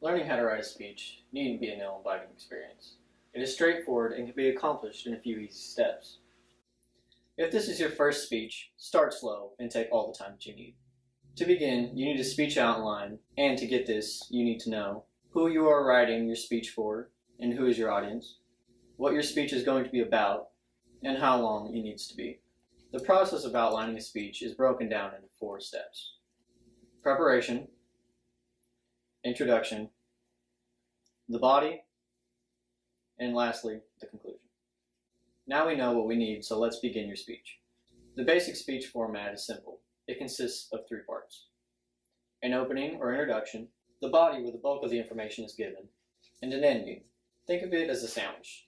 Learning how to write a speech needn't be a nail-biting experience. It is straightforward and can be accomplished in a few easy steps. If this is your first speech, start slow and take all the time that you need. To begin, you need a speech outline, and to get this, you need to know who you are writing your speech for and who is your audience, what your speech is going to be about, and how long it needs to be. The process of outlining a speech is broken down into 4 steps: preparation, introduction, the body, and lastly, the conclusion. Now we know what we need, so let's begin your speech. The basic speech format is simple. It consists of 3 parts: an opening or introduction, the body where the bulk of the information is given, and an ending. Think of it as a sandwich.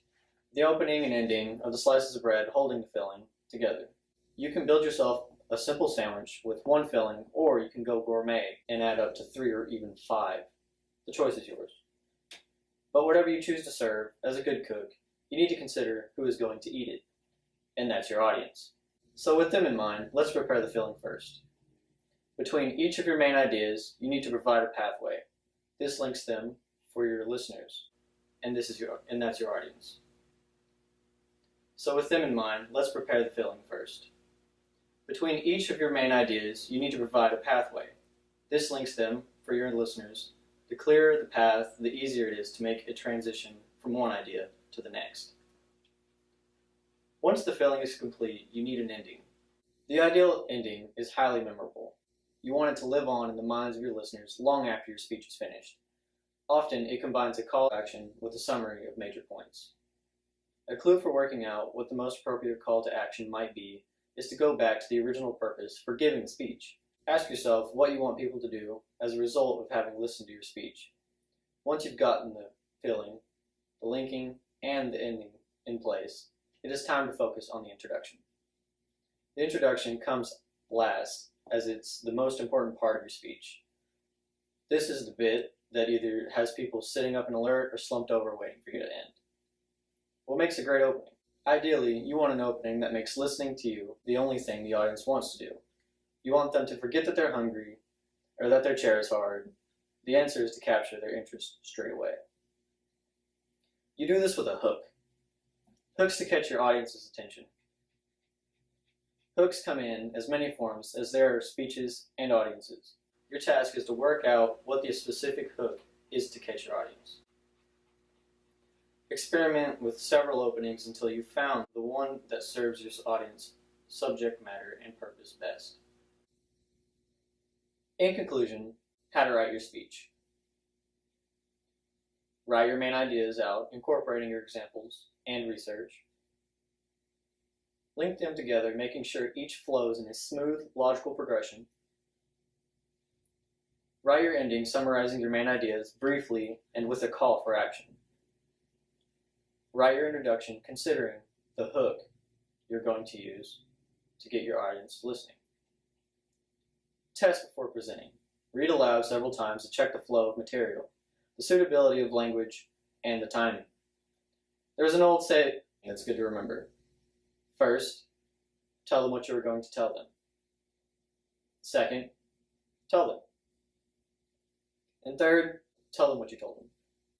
The opening and ending of the slices of bread holding the filling together. You can build yourself a simple sandwich with 1 filling, or you can go gourmet and add up to 3 or even 5. The choice is yours. But whatever you choose to serve, as a good cook, you need to consider who is going to eat it, and that's your audience. So with them in mind, let's prepare the filling first. Between each of your main ideas, you need to provide a pathway. This links them for your listeners, and that's your audience. So with them in mind, let's prepare the filling first. Between each of your main ideas, you need to provide a pathway. This links them for your listeners. The clearer the path, the easier it is to make a transition from one idea to the next. Once the filling is complete, you need an ending. The ideal ending is highly memorable. You want it to live on in the minds of your listeners long after your speech is finished. Often, it combines a call to action with a summary of major points. A clue for working out what the most appropriate call to action might be is to go back to the original purpose for giving the speech. Ask yourself what you want people to do as a result of having listened to your speech. Once you've gotten the filling, the linking, and the ending in place, it is time to focus on the introduction. The introduction comes last, as it's the most important part of your speech. This is the bit that either has people sitting up in alert or slumped over waiting for you to end. What makes a great opening? Ideally, you want an opening that makes listening to you the only thing the audience wants to do. You want them to forget that they're hungry or that their chair is hard. The answer is to capture their interest straight away. You do this with a hook. Hooks to catch your audience's attention. Hooks come in as many forms as there are speeches and audiences. Your task is to work out what the specific hook is to catch your audience. Experiment with several openings until you've found the one that serves your audience, subject matter, and purpose best. In conclusion, how to write your speech. Write your main ideas out, incorporating your examples and research. Link them together, making sure each flows in a smooth, logical progression. Write your ending, summarizing your main ideas briefly and with a call for action. Write your introduction, considering the hook you're going to use to get your audience listening. Test before presenting. Read aloud several times to check the flow of material, the suitability of language, and the timing. There's an old saying that's good to remember. First, tell them what you are going to tell them. Second, tell them. And third, tell them what you told them.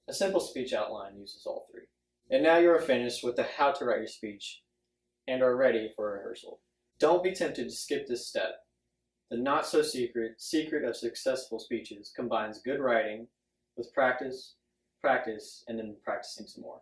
A simple speech outline uses all 3. And now you are finished with the how to write your speech and are ready for rehearsal. Don't be tempted to skip this step. The not-so-secret secret of successful speeches combines good writing with practice, and then practicing some more.